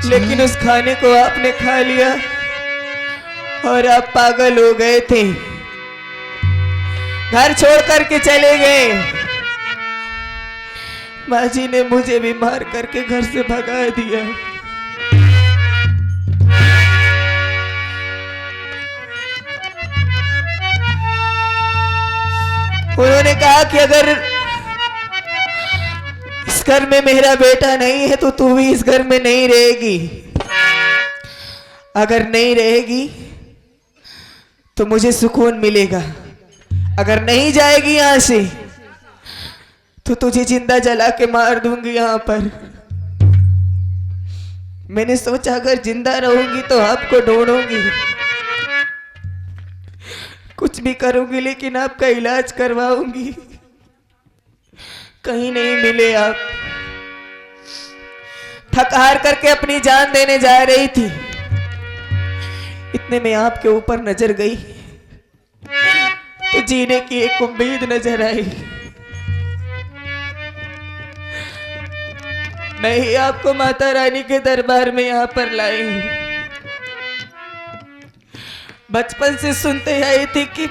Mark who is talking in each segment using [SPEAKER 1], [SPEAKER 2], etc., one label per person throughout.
[SPEAKER 1] लेकिन उस खाने को आपने खा लिया और आप पागल हो गए थे, घर छोड़ करके चले गए। माँ जी ने मुझे भी मार करके घर से भगा दिया। उन्होंने कहा कि अगर इस घर में मेरा बेटा नहीं है तो तू भी इस घर में नहीं रहेगी। अगर नहीं रहेगी तो मुझे सुकून मिलेगा, अगर नहीं जाएगी यहां से तो तुझे जिंदा जला के मार दूंगी यहां पर। मैंने सोचा अगर जिंदा रहूंगी तो आपको ढूंढूंगी, कुछ भी करूंगी, लेकिन आपका इलाज करवाऊंगी। कहीं नहीं मिले आप। थक हार करके अपनी जान देने जा रही थी, इतने में आपके ऊपर नजर गई तो जीने की एक उम्मीद नजर आई। मैं ही आपको माता रानी के दरबार में यहाँ पर लाई हूँ। बचपन से सुनते आई थी कि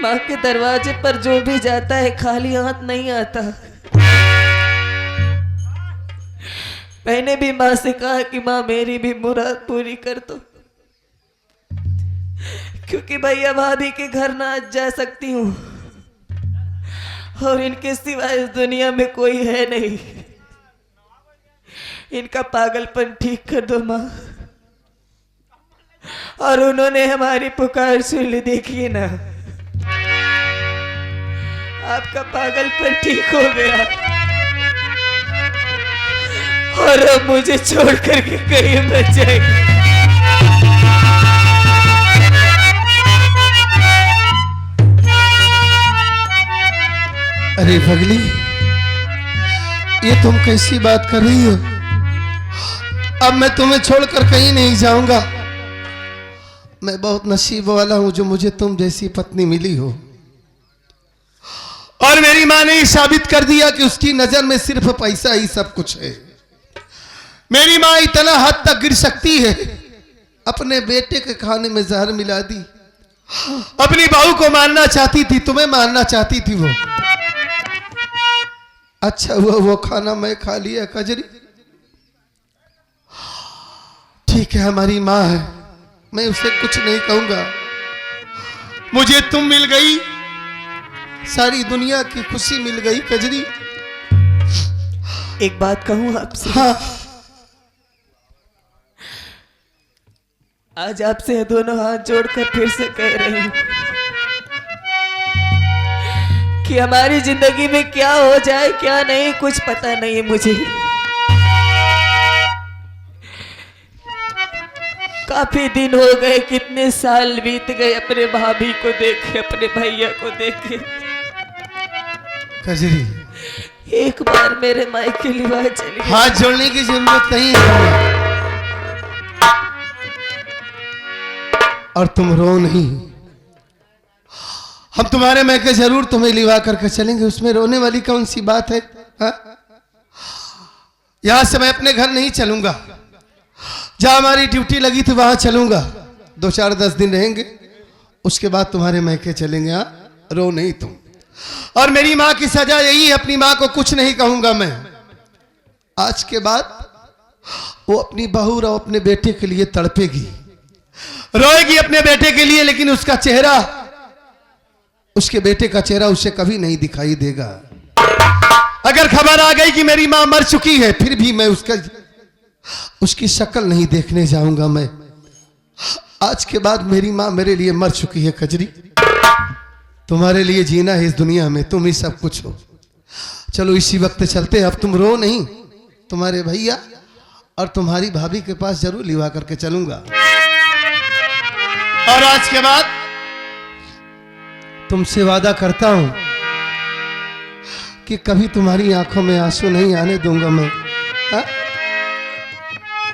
[SPEAKER 1] माँ के दरवाजे पर जो भी जाता है खाली हाथ नहीं आता। मैंने भी माँ से कहा कि माँ मेरी भी मुराद पूरी कर दो, क्योंकि भैया भाभी के घर ना जा सकती हूँ और इनके सिवा इस दुनिया में कोई है नहीं। इनका पागलपन ठीक कर दो माँ। और उन्होंने हमारी पुकार सुन ली। देखिए ना, आपका पागलपन ठीक हो गया और अब मुझे छोड़ करके कहीं मत जाएगी।
[SPEAKER 2] अरे पगली, ये तुम कैसी बात कर रही हो? अब मैं तुम्हें छोड़कर कहीं नहीं जाऊंगा। मैं बहुत नसीब वाला हूं जो मुझे तुम जैसी पत्नी मिली हो। और मेरी मां ने साबित कर दिया कि उसकी नजर में सिर्फ पैसा ही सब कुछ है। मेरी मां इतना हद तक गिर सकती है, अपने बेटे के खाने में जहर मिला दी। अपनी बहू को मारना चाहती थी, तुम्हें मारना चाहती थी वो। अच्छा हुआ वो खाना मैं खा लिया कजरी। ठीक है, हमारी माँ है, मैं उसे कुछ नहीं कहूंगा। मुझे तुम मिल गई, सारी दुनिया की खुशी मिल गई कजरी।
[SPEAKER 1] एक बात कहूं आपसे?
[SPEAKER 2] हाँ।
[SPEAKER 1] आज आपसे दोनों हाथ जोड़कर फिर से कह रही हूं कि हमारी जिंदगी में क्या हो जाए क्या नहीं कुछ पता नहीं मुझे। काफी दिन हो गए, कितने साल बीत गए अपने भाभी को देखे, अपने भैया को देखे।
[SPEAKER 2] कजरी,
[SPEAKER 1] एक बार मेरे मायके लिवा चली।
[SPEAKER 2] हाथ जोड़ने की जरूरत नहीं है और तुम रो नहीं। हम तुम्हारे मैके जरूर तुम्हें लिवा करके चलेंगे, उसमें रोने वाली कौन सी बात है? यहां से मैं अपने घर नहीं चलूंगा, जहां हमारी ड्यूटी लगी थी वहां चलूंगा। 2-4-10 दिन रहेंगे, उसके बाद तुम्हारे मैके चलेंगे। रो नहीं तुम। और मेरी मां की सजा यही है, अपनी मां को कुछ नहीं कहूंगा मैं। आज के बाद वो अपनी बहू और अपने बेटे के लिए तड़पेगी, रोएगी अपने बेटे के लिए, लेकिन उसका चेहरा, उसके बेटे का चेहरा उसे कभी नहीं दिखाई देगा। अगर खबर आ गई कि मेरी मां मर चुकी है, फिर भी मैं उसकी शक्ल नहीं देखने जाऊंगा मैं। आज के बाद मेरी मां मेरे लिए मर चुकी है कजरी। तुम्हारे लिए जीना है इस दुनिया में, तुम ही सब कुछ हो। चलो इसी वक्त चलते हैं। अब तुम रो नहीं, तुम्हारे भैया और तुम्हारी भाभी के पास जरूर लिवा करके चलूंगा। और आज के बाद तुमसे वादा करता हूं कि कभी तुम्हारी आंखों में आंसू नहीं आने दूंगा मैं। हा?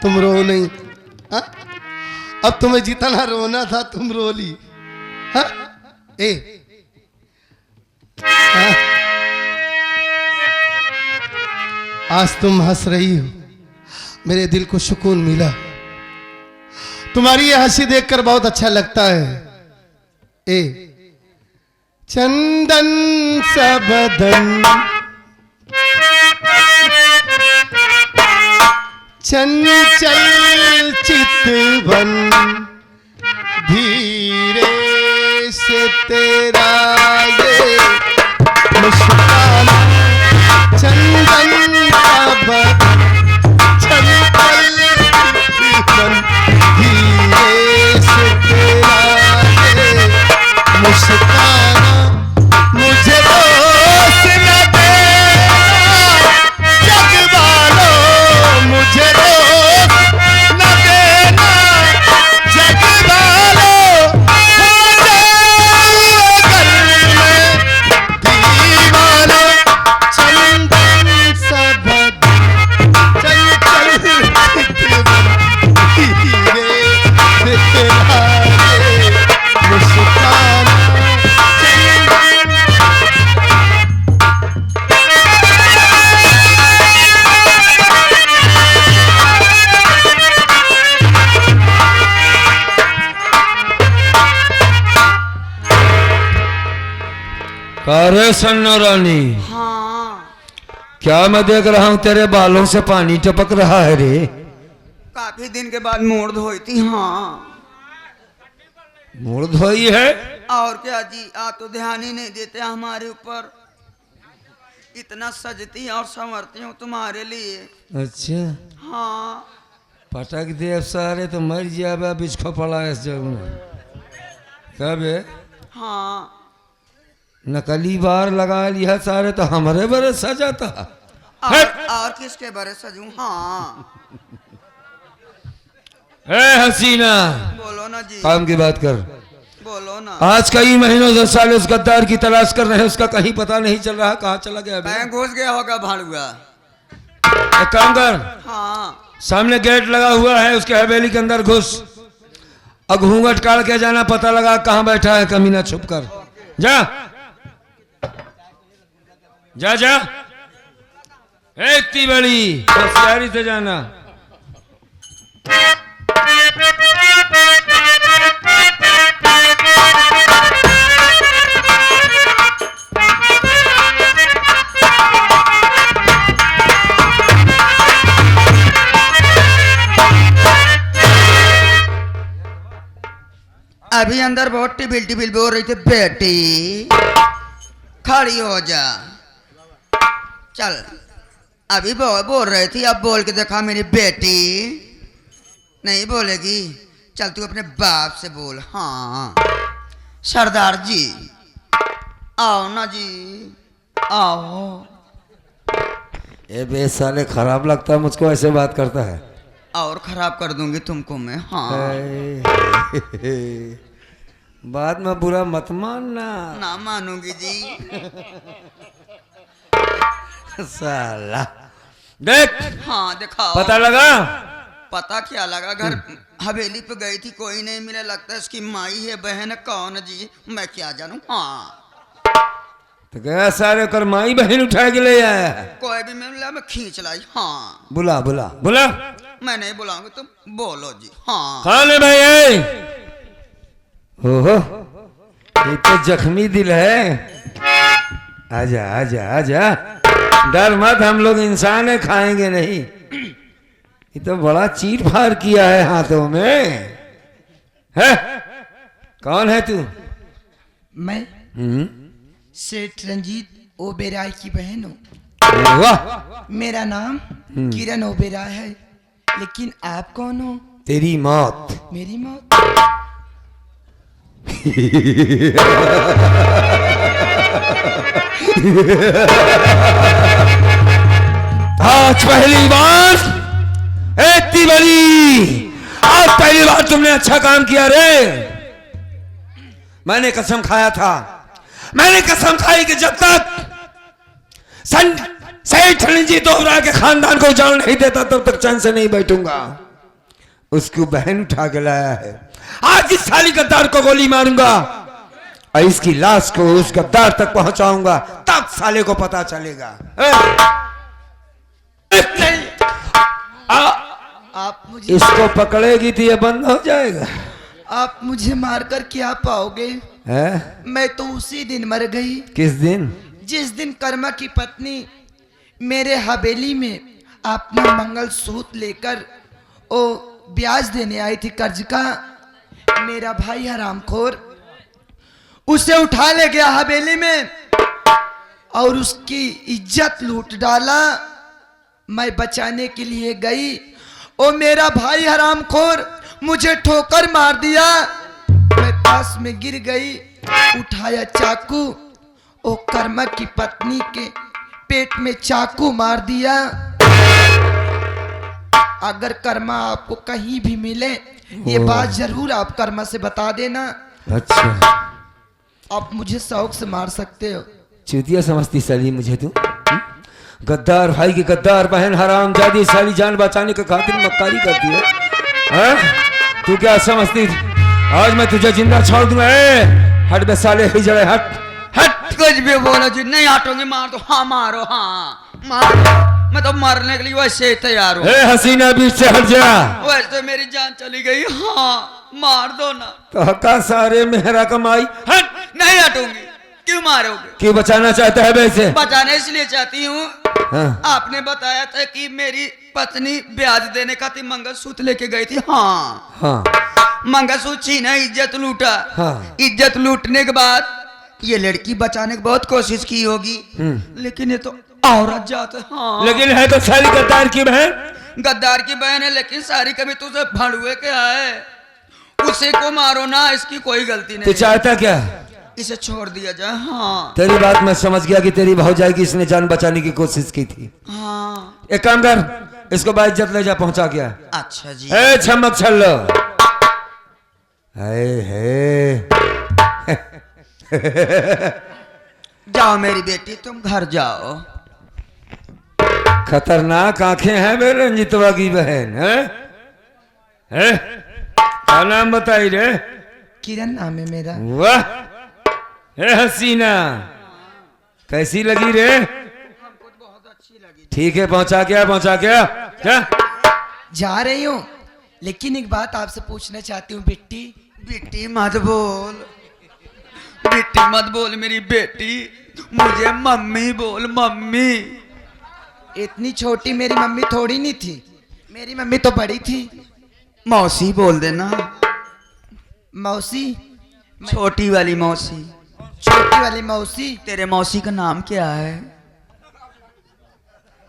[SPEAKER 2] तुम रो नहीं। हा? अब तुम्हें जितना रोना था तुम रो ली। हा? हा? आज तुम हंस रही हो, मेरे दिल को सुकून मिला। तुम्हारी ये हंसी देखकर बहुत अच्छा लगता है। ए चंदन सा बदन, चंचल चितवन, धीरे से तेरा ये मुस्कान, चंदन का बदन, चंचल चितवन, धीरे से तेरा ये मुस्कान, मुझे दोष न देना जग वालों, मुझे दोष न देना जग वालों, मुझे गल में दीवाना, चंदन सा बदन, चंचल चितवन, धीरे से तेरा ये मुस्कान,
[SPEAKER 3] अरे सन्नो रानी,
[SPEAKER 1] हाँ,
[SPEAKER 3] क्या मैं देख रहा हूँ तेरे बालों से पानी टपक रहा है रे।
[SPEAKER 1] काफी दिन के बाद मूड धोई थी। हाँ,
[SPEAKER 3] मुड़ धोई है?
[SPEAKER 1] और क्या जी, आप तो ध्यान ही नहीं देते हमारे ऊपर। इतना सजती और संवरती हूँ तुम्हारे लिए।
[SPEAKER 3] अच्छा,
[SPEAKER 1] हाँ,
[SPEAKER 3] पटक दे अब सारे तो मर जाए बिछो पड़ा इस जग में। कब है?
[SPEAKER 1] हाँ,
[SPEAKER 3] नकली बार लगा लिया सारे तो हमारे बरे सजा था।
[SPEAKER 1] और किसके बारे सजूं? हाँ,
[SPEAKER 3] हसीना,
[SPEAKER 1] बोलो ना जी,
[SPEAKER 3] काम की बात कर।
[SPEAKER 1] बोलो ना।
[SPEAKER 3] आज कई महीनों 10 साल उस गद्दार की तलाश कर रहे हैं, उसका कहीं पता नहीं चल रहा। कहाँ चला गया अभी?
[SPEAKER 1] बैंक घुस गया होगा भाड़ुआ।
[SPEAKER 3] एक काम कर,
[SPEAKER 1] हाँ,
[SPEAKER 3] सामने गेट लगा हुआ है, उसके हवेली के अंदर घुस और घूंघट काट के जाना, पता लगा कहाँ बैठा है कमीना, छुप कर जा जा जा। इतनी बड़ी होशियारी से जाना।
[SPEAKER 1] अभी अंदर बहुत टिबिल बोल रही थी, बेटी खड़ी हो जा। चल, अभी बोल रही थी, अब बोल के देखा मेरी बेटी। नहीं बोलेगी? चल तू अपने बाप से बोल। हाँ, सरदार जी आओ ना जी, आओ।
[SPEAKER 3] ये बे साले खराब लगता है मुझको, ऐसे बात करता है।
[SPEAKER 1] और खराब कर दूंगी तुमको मैं। हाँ,
[SPEAKER 3] बात में बुरा मत मानना।
[SPEAKER 1] ना मानूंगी जी।
[SPEAKER 3] साला देख,
[SPEAKER 1] हाँ दिखाओ।
[SPEAKER 3] पता लगा?
[SPEAKER 1] पता क्या लगा? घर हवेली पे गई थी, कोई नहीं मिला। लगता है इसकी माई है, बहन है, कौन जी मैं क्या जानूं। हाँ,
[SPEAKER 3] तो गया सारे कर माई बहन उठा के ले आया है।
[SPEAKER 1] कोई भी मिला मैं खींच लाई। हाँ,
[SPEAKER 3] बुला बुला बुला।
[SPEAKER 1] मैं नहीं बुलाऊंगी, तुम बोलो जी। हाँ,
[SPEAKER 3] कौन है भाई? ओहो, ये तो जख्मी दिल है। आजा आजा आजा, डर मत, हम लोग इंसान है, खाएंगे नहीं। ये तो बड़ा चीर फाड़ किया है हाथों में है। कौन है तू?
[SPEAKER 4] मैं
[SPEAKER 3] हम्म,
[SPEAKER 4] सेठ रंजीत ओबेराय की बहन हूँ।
[SPEAKER 3] वाह,
[SPEAKER 4] मेरा नाम किरण ओबेराय है। लेकिन आप कौन हो?
[SPEAKER 3] तेरी मौत।
[SPEAKER 4] मेरी मौत?
[SPEAKER 3] आज पहली बार, इतनी बड़ी, आज पहली बार तुमने अच्छा काम किया रे। मैंने कसम खाया था, मैंने कसम खाई कि जब तक सेठ रंजीत ओबेराय के खानदान को जान नहीं देता तब तक चैन से नहीं बैठूंगा। उसकी बहन उठा के लाया है। आज इस साली गद्दार को गोली मारूंगा और इसकी लाश को उस गद्दार तक पहुंचाऊंगा, तब साले को पता चलेगा।
[SPEAKER 4] आप मुझे
[SPEAKER 3] इसको पकड़ेगी तो ये बंद हो जाएगा।
[SPEAKER 4] आप मुझे मारकर क्या पाओगे?
[SPEAKER 3] है?
[SPEAKER 4] मैं तो उसी दिन मर गई
[SPEAKER 3] किस दिन?
[SPEAKER 4] जिस दिन कर्मा की पत्नी मेरे हवेली में अपना मंगलसूत्र लेकर ओ ब्याज देने आई थी कर्ज का। मेरा भाई हरामखोर उसे उठा ले गया हवेली में और उसकी इज्जत लूट डाला। मैं बचाने के लिए गई, ओ मेरा भाई हरामखोर मुझे ठोकर मार दिया। मैं पास में गिर गई, उठाया चाकू, ओ कर्मा की पत्नी के पेट में चाकू मार दिया। अगर कर्मा आपको कहीं भी मिले ये बात जरूर आप कर्मा से बता देना।
[SPEAKER 3] अच्छा,
[SPEAKER 4] आप मुझे शौक से मार सकते हो।
[SPEAKER 3] चूतिया समझती साली मुझे तू? गद्दार भाई की गद्दार बहन हराम जादी साली जान बचाने के खातिर मक्कारी करती है। हाँ? तू क्या समझती? आज मैं तुझे जिंदा छोड़ दूंगा। हट बे साले हिजड़े, हट हट।
[SPEAKER 1] कुछ भी बोलो जी, नहीं हटोगे मार दो। हाँ मारो, हाँ मारो, मैं तो मरने के लिए वैसे ही तैयार हूँ।
[SPEAKER 3] हसीना बीच से हट जा।
[SPEAKER 1] वैसे तो मेरी जान चली गई। हाँ मार दो ना।
[SPEAKER 3] तो हक्का सारे मेहरा कमाई। हट।
[SPEAKER 1] नहीं हटूंगी। क्यों मारोगे?
[SPEAKER 3] क्यों बचाना चाहता है वैसे?
[SPEAKER 1] बचाने इसलिए चाहती हूँ,
[SPEAKER 3] हाँ।
[SPEAKER 1] आपने बताया था कि मेरी पत्नी ब्याज देने का थी, मंगलसूत्र लेके गई थी। हाँ
[SPEAKER 3] हाँ।
[SPEAKER 1] मंगलसूत्र छीना, इज्जत लूटा।
[SPEAKER 3] हाँ।
[SPEAKER 1] इज्जत लूटने के बाद ये लड़की बचाने की बहुत कोशिश की होगी, लेकिन ये तो औरत जात है। हाँ।
[SPEAKER 3] लेकिन है तो साली गद्दार की बहन।
[SPEAKER 1] गद्दार की बहन है, लेकिन सारी कभी तुझे भड़ुए के है। उसे को मारो ना, इसकी कोई गलती
[SPEAKER 3] तू
[SPEAKER 1] नहीं।
[SPEAKER 3] चाहता क्या?
[SPEAKER 1] इसे छोड़ दिया जाए। हाँ
[SPEAKER 3] तेरी बात मैं समझ गया कि तेरी भौजाई की इसने जान बचाने की कोशिश की थी।
[SPEAKER 1] हाँ।
[SPEAKER 3] एक काम कर, इसको बाइज्जत ले जा, पहुंचा गया।
[SPEAKER 1] अच्छा जी।
[SPEAKER 3] ए छमक छल्लो, है
[SPEAKER 1] जाओ मेरी बेटी, तुम घर जाओ।
[SPEAKER 3] खतरनाक आंखें हैं मेरे रंजितवा की बहन। है? क्या नाम बताई रे?
[SPEAKER 4] किरण नाम है मेरा।
[SPEAKER 3] वाह, ए हसीना, कैसी लगी रे? ठीक है, पहुंचा क्या? पहुंचा क्या? क्या?
[SPEAKER 4] जा रही हूँ, लेकिन एक बात आपसे पूछना चाहती हूँ बेटी।
[SPEAKER 1] बेटी मत बोल, बेटी मत बोल मेरी बेटी, मुझे मम्मी बोल, मम्मी।
[SPEAKER 4] इतनी छोटी मेरी मम्मी थोड़ी नहीं थी, मेरी मम्मी तो बड़ी थी।
[SPEAKER 1] मौसी बोल देना।
[SPEAKER 4] मौसी?
[SPEAKER 1] छोटी वाली मौसी।
[SPEAKER 4] छोटी वाली मौसी?
[SPEAKER 1] तेरे मौसी का नाम क्या है?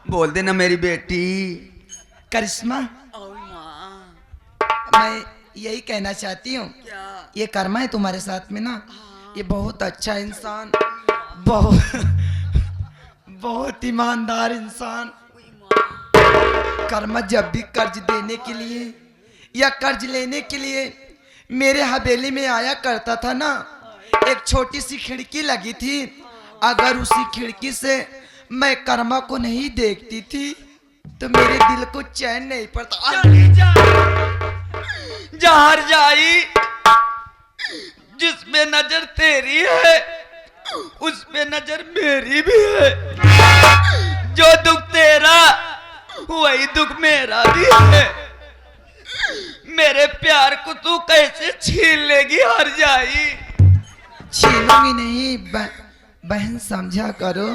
[SPEAKER 1] बोल देना मेरी बेटी।
[SPEAKER 4] करिश्मा। मैं यही कहना चाहती हूँ, ये कर्मा है तुम्हारे साथ में ना, ये बहुत अच्छा इंसान, बहुत ईमानदार इंसान। कर्मा जब भी कर्ज देने के लिए या कर्ज लेने के लिए मेरे हवेली में आया करता था ना, एक छोटी सी खिड़की लगी थी। अगर उसी खिड़की से मैं कर्मा को नहीं देखती थी तो मेरे दिल को चैन नहीं पड़ता।
[SPEAKER 1] जहर जाई, जिस पे नजर तेरी है उस पे नजर मेरी भी है। जो दुख तेरा वही दुख मेरा भी है। मेरे प्यार को तू कैसे छीन लेगी हर जाई?
[SPEAKER 4] छीनूंगी नहीं बहन, समझा करो।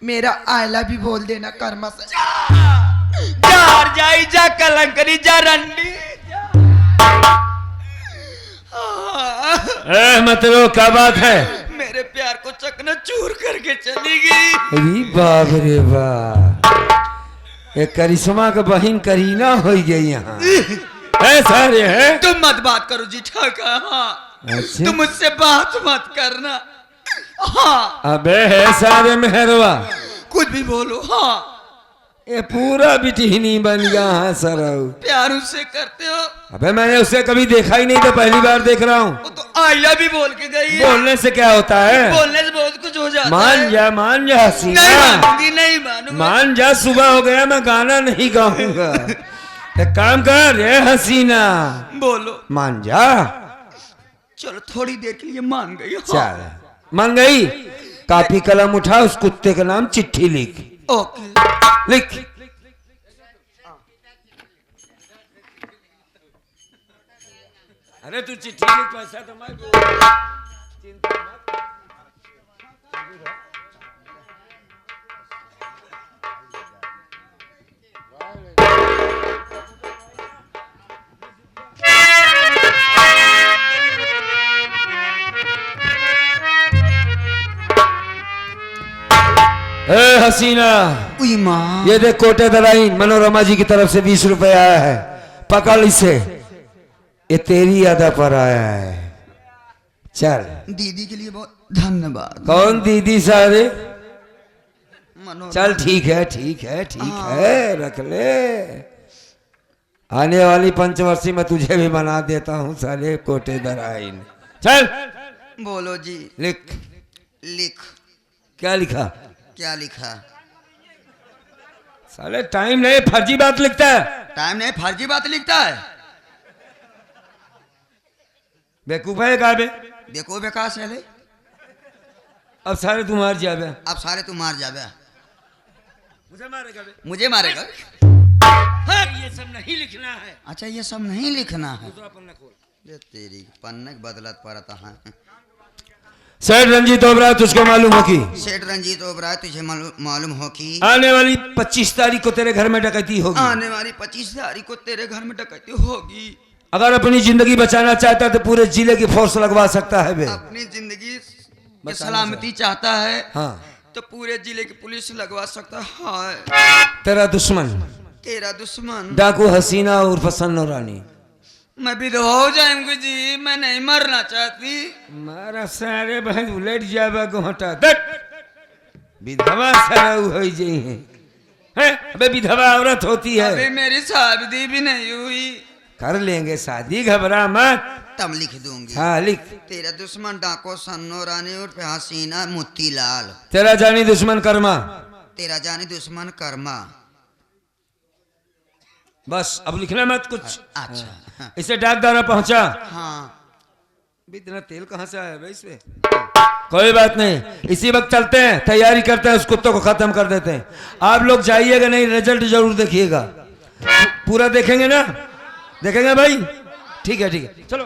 [SPEAKER 4] मेरा आयला भी बोल देना कर्मा से।
[SPEAKER 1] जा हर जाई, जा कलंकरी, जा रंडी।
[SPEAKER 3] मतलब क्या बात है?
[SPEAKER 1] मेरे प्यार को चकना चूर करके चली गई।
[SPEAKER 3] अरे बाप रे बाप, एक करिश्मा का बहन करीना हो गई यहाँ। ऐसा रे है?
[SPEAKER 1] तुम मत बात करो जी, ठाका। हाँ
[SPEAKER 3] अच्छा?
[SPEAKER 1] तुम मुझसे बात मत करना। हाँ
[SPEAKER 3] अबे है सारे मेहरवा,
[SPEAKER 1] कुछ भी बोलो। हाँ
[SPEAKER 3] ये पूरा बिटिहनी बन गया है सराउ।
[SPEAKER 1] प्यार उससे करते हो?
[SPEAKER 3] अबे मैंने उसे कभी देखा ही नहीं, तो पहली बार देख रहा हूँ।
[SPEAKER 1] वो तो आइला भी बोल के गई है।
[SPEAKER 3] बोलने से क्या होता है?
[SPEAKER 1] बोलने से बहुत कुछ हो जाता है।
[SPEAKER 3] मान जा, मान जा हसीना।
[SPEAKER 1] नहीं मानूंगी, नहीं मानूंगी।
[SPEAKER 3] मान जा, सुबह हो गया, मैं गाना नहीं गाऊंगा। एक काम कर ये हसीना,
[SPEAKER 1] बोलो।
[SPEAKER 3] मान जा।
[SPEAKER 1] चलो थोड़ी देर के लिए मान गई। हाँ।
[SPEAKER 3] चल मान गई, कापी कलम उठा, उस कुत्ते का नाम चिट्ठी लिख।
[SPEAKER 1] ओके।
[SPEAKER 3] लिख। अरे तू चिट्ठी लिख, पैसा तो मैं दूंगा। चिंता मत कर। ए हसीना,
[SPEAKER 1] उई माँ,
[SPEAKER 3] ये देख कोटे दलाई मनोरमा जी की तरफ से 20 रुपए आया है, पकड़ इसे, ये तेरी अदा पर आया है। चल।
[SPEAKER 1] दीदी के लिए बहुत धन्यवाद।
[SPEAKER 3] कौन दीदी सारे?
[SPEAKER 1] मनोरमा।
[SPEAKER 3] चल ठीक है, ठीक है, ठीक
[SPEAKER 1] हाँ।
[SPEAKER 3] है, रख ले। आने वाली पंचवर्षी में तुझे भी बना देता हूँ साले कोटे दराइन। चल
[SPEAKER 1] बोलो जी।
[SPEAKER 3] लिख।
[SPEAKER 1] लिख।
[SPEAKER 3] क्या लिखा?
[SPEAKER 1] क्या लिखा?
[SPEAKER 3] साले टाइम नहीं, फर्जी बात लिखता है।
[SPEAKER 1] टाइम नहीं, फर्जी बात लिखता है।
[SPEAKER 3] बेवकूफ है का बे?
[SPEAKER 1] देखो बेकार से ले।
[SPEAKER 3] अब सारे तुम्हार जावे।
[SPEAKER 1] अब सारे तू मार जावे।
[SPEAKER 3] मुझे मारेगा बे?
[SPEAKER 1] मुझे मारेगा?
[SPEAKER 3] ये सब नहीं लिखना है।
[SPEAKER 1] अच्छा ये सब नहीं लिखना है।
[SPEAKER 3] दूसरा पन्ना खोल।
[SPEAKER 1] ये तेरी पन्ने बदलत पड़ता है।
[SPEAKER 3] सेठ रंजीत ओबराय तुझको मालूम हो कि
[SPEAKER 1] सेठ रंजीत ओबराय तुझे मालूम हो कि
[SPEAKER 3] आने वाली 25 तारीख को तेरे घर में डकैती होगी।
[SPEAKER 1] आने वाली 25 तारीख को तेरे घर में डकैती होगी।
[SPEAKER 3] अगर अपनी जिंदगी बचाना चाहता है तो पूरे जिले की फोर्स लगवा सकता है बे।
[SPEAKER 1] अपनी जिंदगी की सलामती चाहता है
[SPEAKER 3] हाँ।
[SPEAKER 1] तो पूरे जिले की पुलिस लगवा सकता है।
[SPEAKER 3] तेरा दुश्मन
[SPEAKER 1] तेरा दुश्मन
[SPEAKER 3] डाकू हसीना उर्फ सन्नो रानी।
[SPEAKER 1] मैं विधवा हो जाऊंगी जी, मैं नहीं मरना चाहती।
[SPEAKER 3] मारा सारे भाई उलट जावा गोहटा दट विधवा सारा हो जाई है। अबे विधवा औरत होती है।
[SPEAKER 1] अभी मेरी शादी भी नहीं हुई।
[SPEAKER 3] कर लेंगे शादी, घबरा मत।
[SPEAKER 1] तब लिख दूंगी।
[SPEAKER 3] हाँ लिख।
[SPEAKER 1] तेरा दुश्मन डाको सन्नो रानी उर्फ हसीना मोतीलाल।
[SPEAKER 3] तेरा जानी दुश्मन कर्मा।
[SPEAKER 1] तेरा जानी दुश्मन कर्मा।
[SPEAKER 3] बस अब लिखना मत कुछ।
[SPEAKER 1] अच्छा।
[SPEAKER 3] इसे डाक द्वारा पहुंचा।
[SPEAKER 1] हाँ।
[SPEAKER 3] इतना तेल कहाँ से आया भाई इसमें? कोई बात नहीं, इसी वक्त चलते हैं, तैयारी करते हैं, उस कुत्तों को खत्म कर देते हैं। आप लोग जाइएगा नहीं, रिजल्ट जरूर देखिएगा। पूरा देखेंगे ना? देखेंगे भाई? ठीक है, ठीक है, चलो।